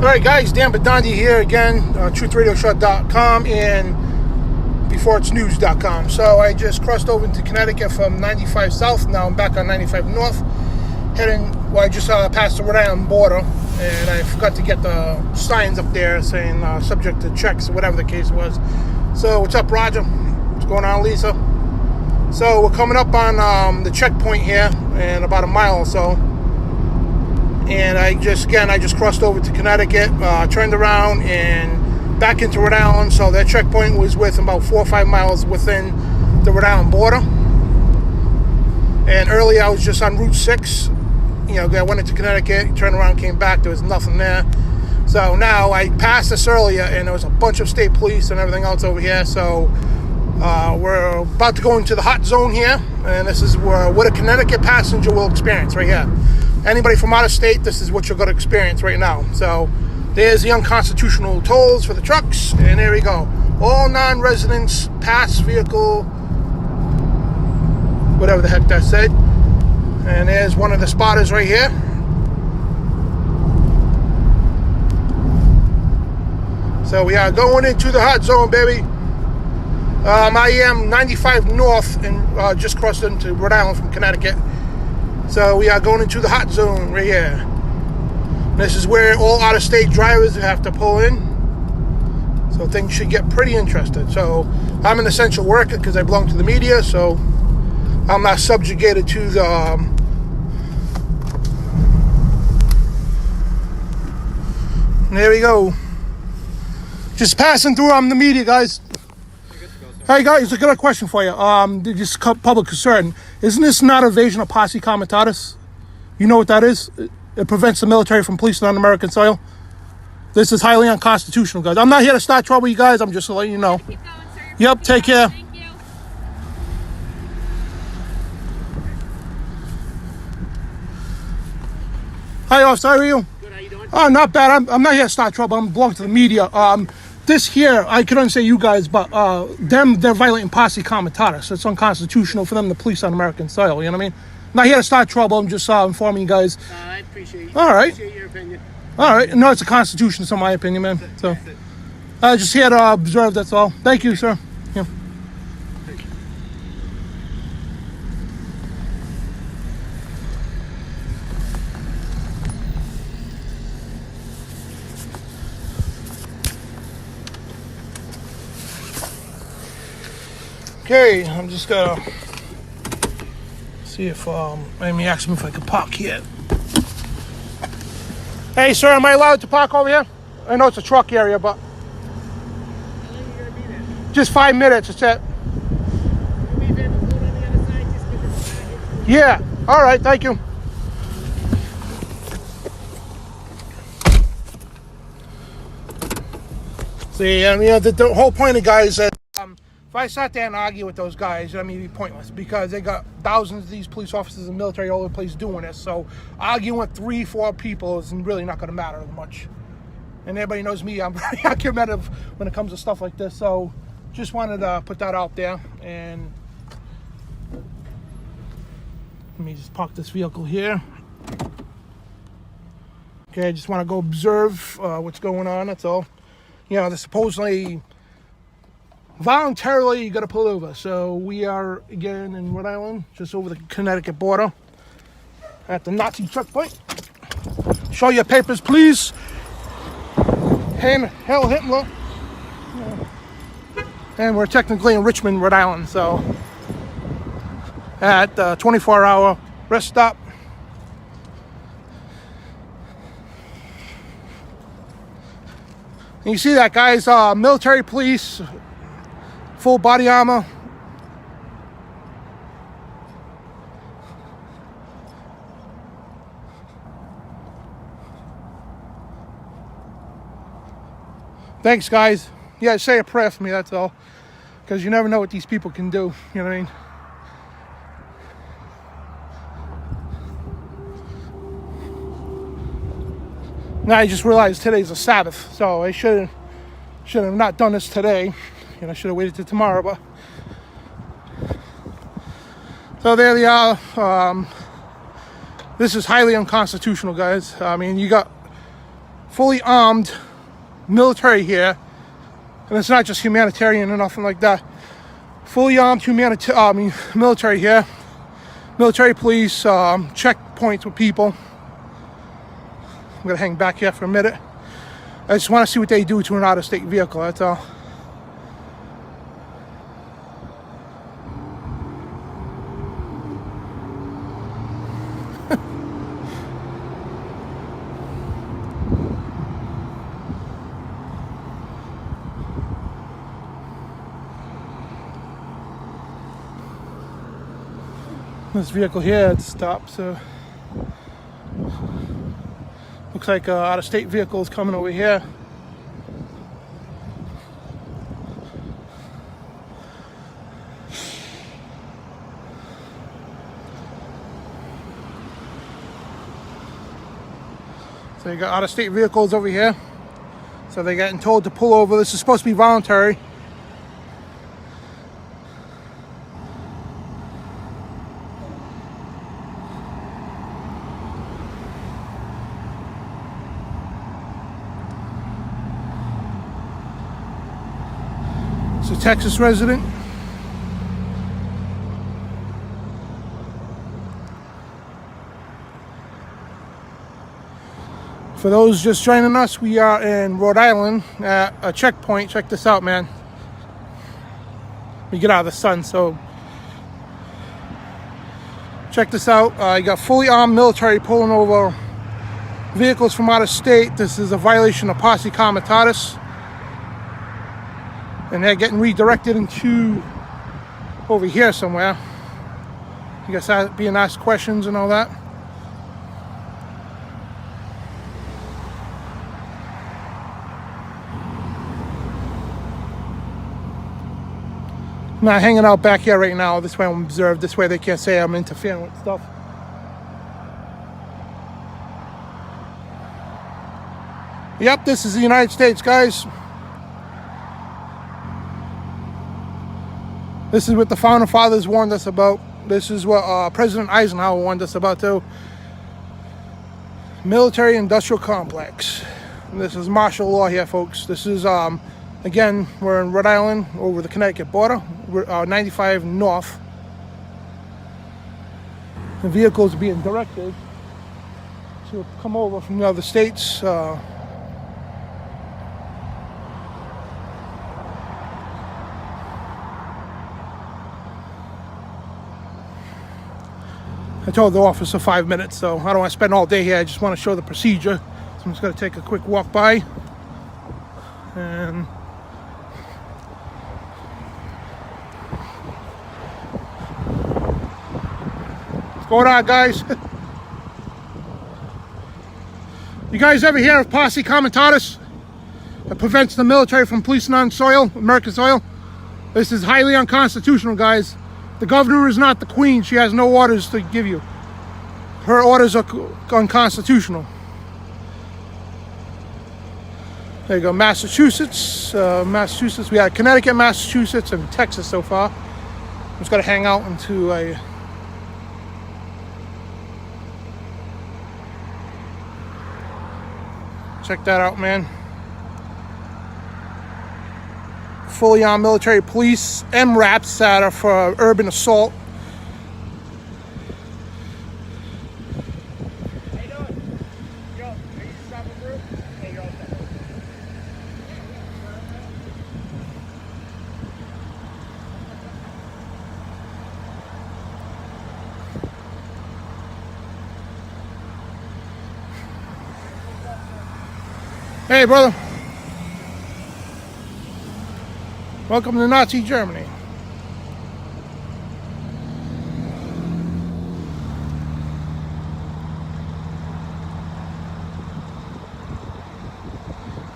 Alright guys, Dan Badandi here again, TruthRadioShow.com and BeforeIt'sNews.com. So I just crossed over into Connecticut from 95 South, now I'm back on 95 North, I just passed the Rhode Island border, and I forgot to get the signs up there saying subject to checks, or whatever the case was. So what's up, Roger? What's going on, Lisa? So we're coming up on the checkpoint here in about a mile or so. And I just crossed over to Connecticut, turned around and back into Rhode Island. So that checkpoint was within about 4 or 5 miles within the Rhode Island border. And earlier I was just on Route 6. I went into Connecticut, turned around, came back. There was nothing there. So now I passed this earlier, and there was a bunch of state police and everything else over here. So we're about to go into the hot zone here, and this is what a Connecticut passenger will experience right here. Anybody from out of state, this is what you're going to experience right now. So there's the unconstitutional tolls for the trucks, and there we go. All non-residents pass vehicle, whatever the heck that said. And there's one of the spotters right here. So we are going into the hot zone, baby. I am 95 North and just crossed into Rhode Island from Connecticut. So we are going into the hot zone right here. This is where all out-of-state drivers have to pull in. So things should get pretty interesting. So I'm an essential worker because I belong to the media, so I'm not subjugated to the there we go. Just passing through. I'm the media, guys. Hey guys, I got a question for you. Just public concern. Isn't this not evasion of posse comitatus? You know what that is? It prevents the military from policing on American soil. This is highly unconstitutional, guys. I'm not here to start trouble, you guys. I'm just letting you know. Keep going, sir. Yep, take care. Thank you. Hi, officer. How are you? Good, how you doing? Oh, not bad. I'm not here to start trouble. I'm belong to the media. This here, I couldn't say you guys, but they're violating posse comitatus. It's unconstitutional for them to police on American soil. You know what I mean? I'm not here to start trouble. I'm just informing you guys. I appreciate you. All right. Appreciate your opinion. All right. No, it's a constitution. It's in my opinion, man. So, just here to observe. That's all. Thank you, sir. Yeah. Okay, I'm just gonna see if Amy asked me if I could park here. Hey, sir, am I allowed to park over here? I know it's a truck area, but How long are you going to be there? just 5 minutes. That's it. You'll be able to go on the other side just because it's Yeah. All right. Thank you. See, the whole point of guys is that if I sat there and argue with those guys, it'd be pointless because they got thousands of these police officers and military all over the place doing this. So arguing with 3-4 people is really not going to matter much. And everybody knows me. I'm very argumentative when it comes to stuff like this. So just wanted to put that out there. And let me just park this vehicle here. Okay, I just want to go observe what's going on. That's all. They're supposedly voluntarily you got to pull over. So we are again in Rhode Island, just over the Connecticut border at the Nazi checkpoint. Show your papers, please. Hail Hitler. And we're technically in Richmond, Rhode Island, so at the 24-hour rest stop. And you see that, guys, military police, full body armor. Thanks, guys. Yeah, say a prayer for me, that's all. Because you never know what these people can do, you know what I mean? Now I just realized today's a Sabbath, so I should have not done this today. I should have waited till tomorrow, but so there they are. This is highly unconstitutional, guys. I mean, you got fully armed military here, and it's not just humanitarian or nothing like that. Fully armed military here, military police, checkpoints with people. I'm gonna hang back here for a minute. I just want to see what they do to an out-of-state vehicle, that's all. This vehicle here, it stops. Looks like out-of-state vehicle is coming over here. So you got out-of-state vehicles over here. So they're getting told to pull over. This is supposed to be voluntary. It's a Texas resident. For those just joining us, we are in Rhode Island at a checkpoint. Check this out, man. We get out of the sun, so check this out. You got fully armed military pulling over vehicles from out of state. This is a violation of posse comitatus. And they're getting redirected into over here somewhere. You guys being asked questions and all that. I'm not hanging out back here right now. This way I'm observed. This way they can't say I'm interfering with stuff. Yep, this is the United States, guys. This is what the Founding Fathers warned us about. This is what President Eisenhower warned us about too. Military-industrial complex. And this is martial law here, folks. This is, again, we're in Rhode Island over the Connecticut border. We're 95 north. The vehicles are being directed to come over from the other states. I told the officer 5 minutes, so I don't want to spend all day here. I just want to show the procedure. So I'm just going to take a quick walk by. And what's going on, guys? You guys ever hear of posse comitatus? That prevents the military from policing on soil, American soil? This is highly unconstitutional, guys. The governor is not the queen. She has no orders to give you. Her orders are unconstitutional. There you go, Massachusetts. Massachusetts. We had Connecticut, Massachusetts, and Texas so far. I'm just going to hang out into a... Check that out, man. Fully armed military police, MRAPs that are for urban assault. How you doing? Yo, are you stopping through? Hey, you're all set. Hey, brother. Welcome to Nazi Germany.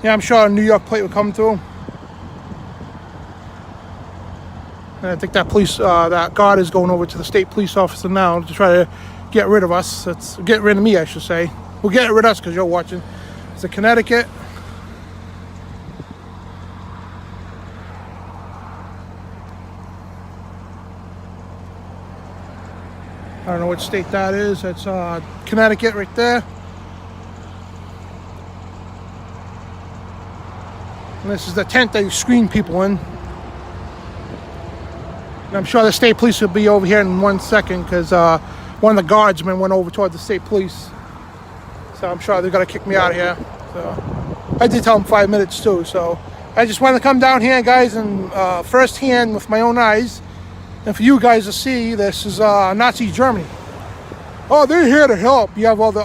Yeah, I'm sure a New York plate would come through. And I think that that guard is going over to the state police officer now to try to get rid of us. Get rid of me, I should say. Well, get rid of us because you're watching. It's a Connecticut. I don't know what state that is. That's Connecticut right there. And this is the tent they screen people in. And I'm sure the state police will be over here in 1 second because one of the guardsmen went over toward the state police. So I'm sure they're going to kick me out of here. So I did tell them 5 minutes too. So I just wanted to come down here, guys, and firsthand with my own eyes. And for you guys to see, this is Nazi Germany. Oh, they're here to help. You have all the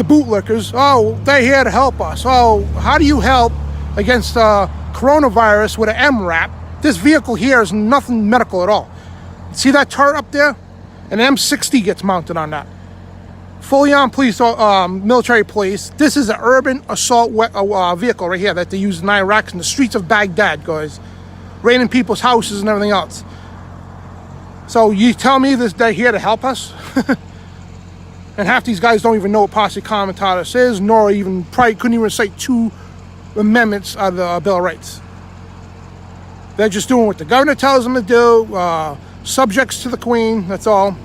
bootlickers. Oh, they're here to help us. Oh, how do you help against coronavirus with an MRAP? This vehicle here is nothing medical at all. See that turret up there? An M60 gets mounted on that. Fully armed police, military police. This is an urban assault vehicle right here that they use in Iraq in the streets of Baghdad, guys. Raiding people's houses and everything else. So you tell me they're here to help us? And half these guys don't even know what posse comitatus is, nor even probably couldn't even recite 2 amendments of the Bill of Rights. They're just doing what the governor tells them to do, subjects to the Queen, that's all.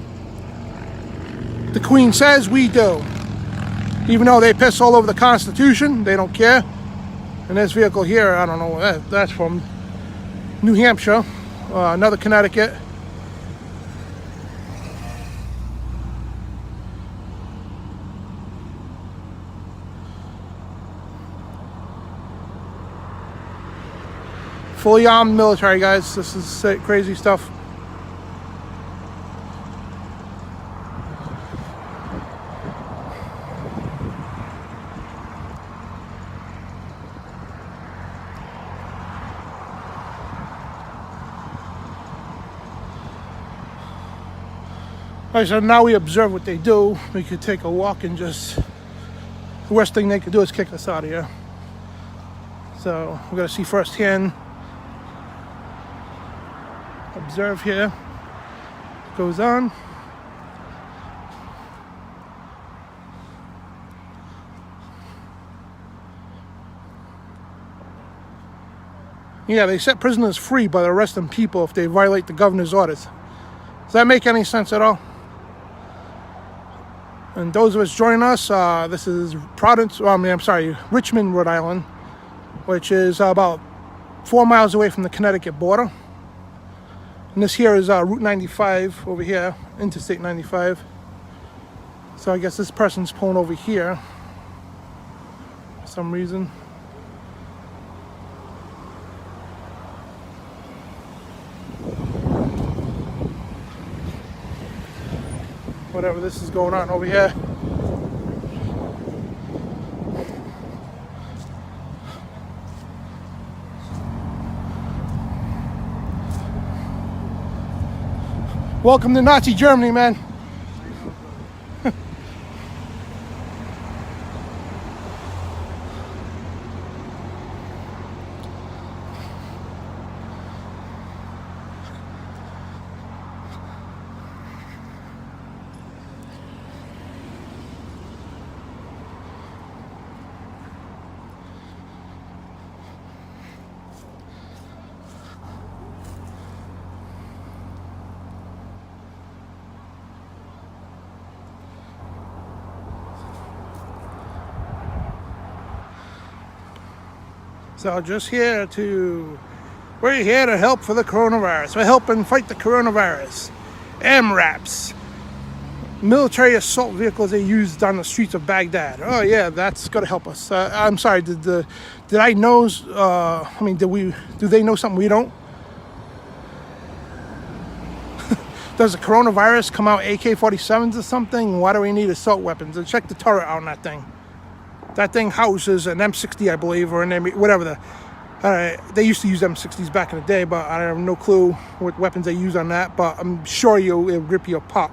The Queen says we do. Even though they piss all over the Constitution, they don't care. And this vehicle here, I don't know, that's from New Hampshire, another Connecticut. Fully armed military, guys. This is crazy stuff. All right, so now we observe what they do. We could take a walk and just, the worst thing they could do is kick us out of here. So we're gonna see firsthand. Observe here. Goes on. Yeah, they set prisoners free by arresting people if they violate the governor's orders. Does that make any sense at all? And those of us joining us, this is Richmond, Rhode Island, which is about 4 miles away from the Connecticut border. And this here is Route 95 over here, Interstate 95. So I guess this person's pulling over here for some reason. Whatever this is going on over here. Welcome to Nazi Germany, man. So we're here to help for the coronavirus. We're helping fight the coronavirus. MRAPs, military assault vehicles they used on the streets of Baghdad. Oh yeah, that's gonna help us. I'm sorry, did I know, do they know something we don't? Does the coronavirus come out AK-47s or something? Why do we need assault weapons? And check the turret out on that thing. That thing houses an M60, I believe, or an whatever they used to use M60s back in the day, but I have no clue what weapons they use on that, but I'm sure it'll rip you apart.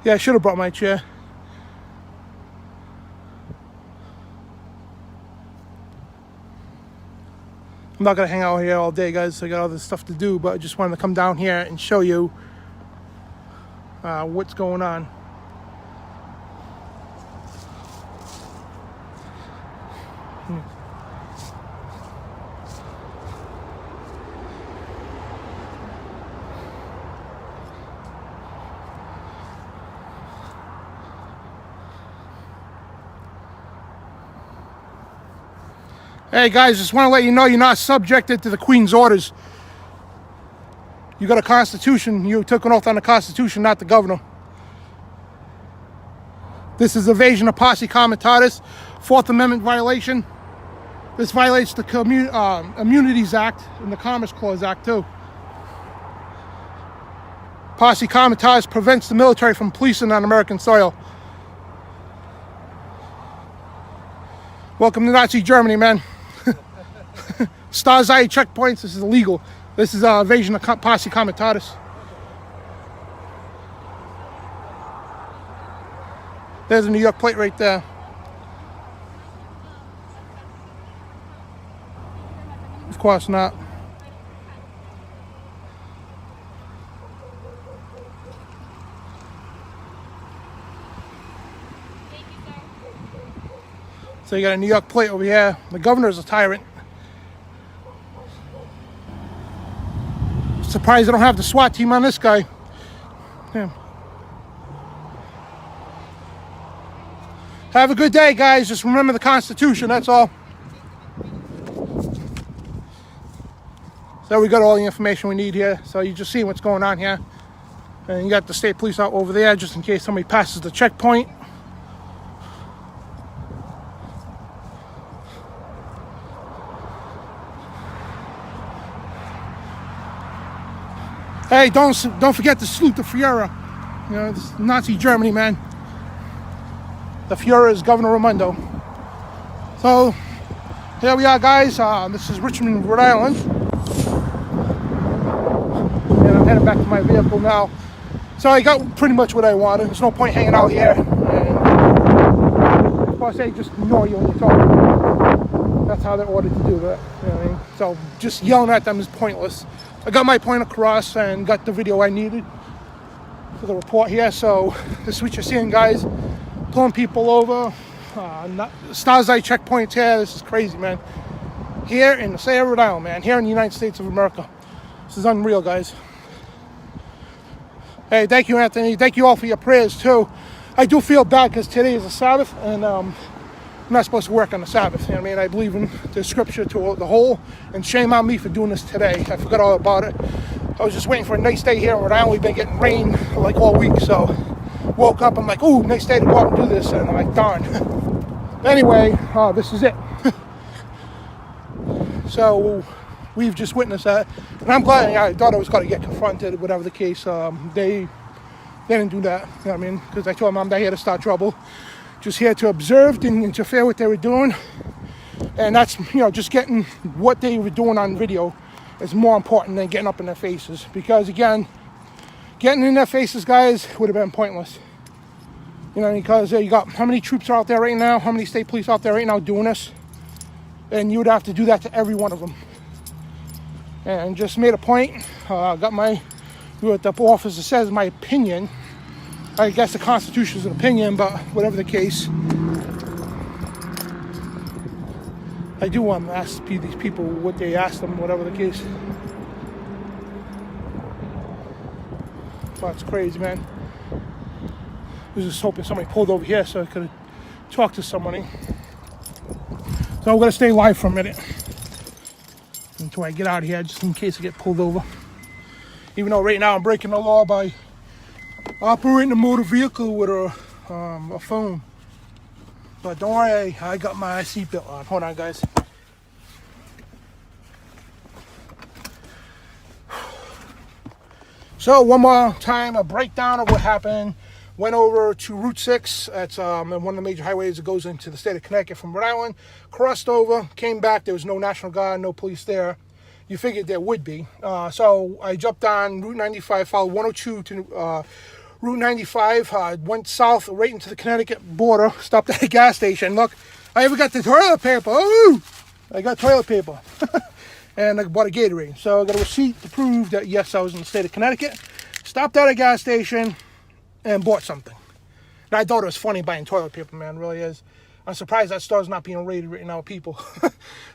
Yeah, I should have brought my chair. I'm not going to hang out here all day, guys. I got other stuff to do, but I just wanted to come down here and show you what's going on. Hey guys, just want to let you know you're not subjected to the Queen's orders. You got a Constitution. You took an oath on the Constitution, not the governor. This is evasion of posse comitatus, Fourth Amendment violation. This violates the Immunities Act and the Commerce Clause Act too. Posse comitatus prevents the military from policing on American soil. Welcome to Nazi Germany, man. Stasi checkpoints, this is illegal. This is evasion of posse comitatus. There's a New York plate right there. Of course not. So you got a New York plate over here. The governor's a tyrant. Surprised I don't have the SWAT team on this guy. Yeah. Have a good day, guys. Just remember the Constitution, that's all. So we got all the information we need here. So you just see what's going on here. And you got the state police out over there just in case somebody passes the checkpoint. Hey, don't forget to salute the Führer. You know, this is Nazi Germany, man. The Führer is Governor Raimondo. So, here we are, guys. This is Richmond, Rhode Island. And I'm heading back to my vehicle now. So I got pretty much what I wanted. There's no point hanging out here. And of course, they just ignore you when you talk. That's how they're ordered to do that. You know what I mean? So just yelling at them is pointless. I got my point across and got the video I needed for the report here. So this is what you're seeing, guys. Pulling people over. Stasi checkpoints here. This is crazy, man. Here in the state of Rhode Island, man. Here in the United States of America. This is unreal, guys. Hey, thank you, Anthony. Thank you all for your prayers, too. I do feel bad because today is a Sabbath, and I'm not supposed to work on the Sabbath. You know what I mean? I believe in the scripture to the whole, and shame on me for doing this today. I forgot all about it. I was just waiting for a nice day here in Rhode Island. We've been getting rain like all week, so woke up, I'm like, ooh, nice day to go out and do this, and I'm like, darn. Anyway, this is it. So we've just witnessed that, and I'm glad. I thought I was going to get confronted, whatever the case. They didn't do that, you know what I mean? Because I told them I'm not here to start trouble. Just here to observe, didn't interfere what they were doing. And that's, you know, just getting what they were doing on video is more important than getting up in their faces. Because again, getting in their faces, guys, would have been pointless. You know, because you got how many troops are out there right now? How many state police out there right now doing this? And you would have to do that to every one of them. And just made a point. Got my, what the officer says, my opinion. I guess the Constitution is an opinion, but whatever the case, I do want to ask these people what they asked them, whatever the case. But it's crazy, man. I was just hoping somebody pulled over here so I could talk to somebody. So I'm going to stay live for a minute until I get out of here, just in case I get pulled over. Even though right now I'm breaking the law by operating a motor vehicle with a phone. But don't worry, I got my seatbelt on. Hold on, guys. So one more time, a breakdown of what happened. Went over to Route 6. That's one of the major highways that goes into the state of Connecticut from Rhode Island. Crossed over, came back. There was no National Guard, no police there. You figured there would be. So I jumped on Route 95, followed 102 to Route 95, went south right into the Connecticut border, stopped at a gas station. Look, I even got the toilet paper. Ooh! I got toilet paper. And I bought a Gatorade. So I got a receipt to prove that, yes, I was in the state of Connecticut. Stopped at a gas station and bought something. And I thought it was funny buying toilet paper, man. It really is. I'm surprised that store's not being raided right now with people.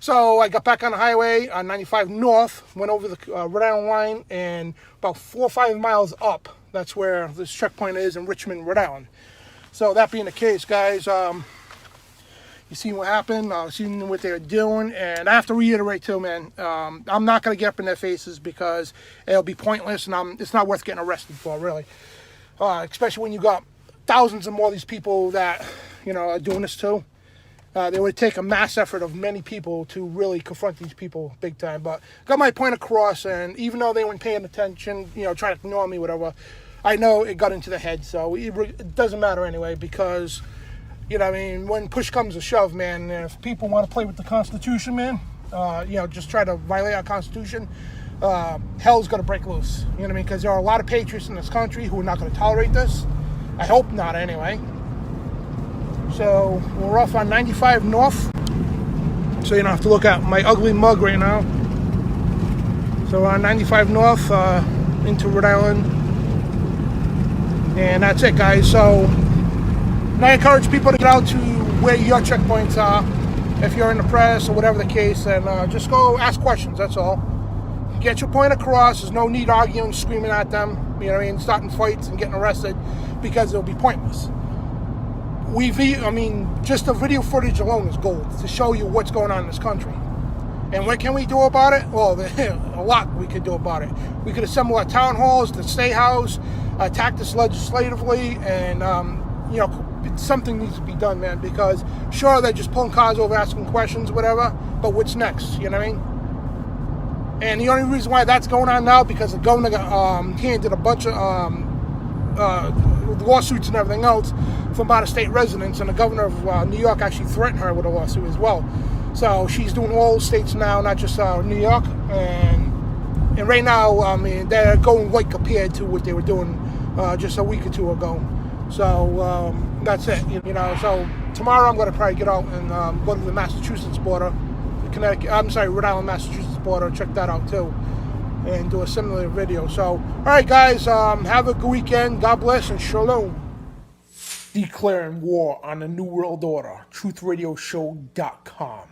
So I got back on the highway on 95 North, went over the Rhode Island line, and about 4 or 5 miles up, that's where this checkpoint is in Richmond, Rhode Island. So that being the case, guys, you You seen what happened, seen what they're doing, and I have to reiterate too, man, I'm not going to get up in their faces because it'll be pointless, and it's not worth getting arrested for, really. Especially when you got thousands and more of these people that, are doing this too. It would take a mass effort of many people to really confront these people big time. But got my point across, and even though they weren't paying attention, trying to ignore me, whatever, I know it got into their head. So it doesn't matter anyway, because, when push comes to shove, man, if people want to play with the Constitution, man, just try to violate our Constitution, hell's going to break loose. You know what I mean? Because there are a lot of patriots in this country who are not going to tolerate this. I hope not, anyway. So we're off on 95 North. So you don't have to look at my ugly mug right now. So we're on 95 North into Rhode Island. And that's it, guys. So I encourage people to get out to where your checkpoints are. If you're in the press or whatever the case, and just go ask questions, that's all. Get your point across. There's no need arguing, screaming at them, starting fights and getting arrested, because it'll be pointless. Just the video footage alone is gold to show you what's going on in this country. And what can we do about it? Well, a lot we could do about it. We could assemble at town halls, the State House, attack this legislatively, and, something needs to be done, man, because sure, they're just pulling cars over, asking questions, whatever, but what's next, you know what I mean? And the only reason why that's going on now, because the governor got handed a bunch of lawsuits and everything else from out-of-state residents, and the governor of New York actually threatened her with a lawsuit as well. So she's doing all states now, not just New York. And right now, they're going way compared to what they were doing just a week or two ago. So that's it, So tomorrow I'm going to probably get out and go to the Massachusetts border, Rhode Island, Massachusetts border, check that out too, and do a similar video. So, all right, guys, have a good weekend. God bless and shalom. Declaring war on the New World Order. TruthRadioShow.com.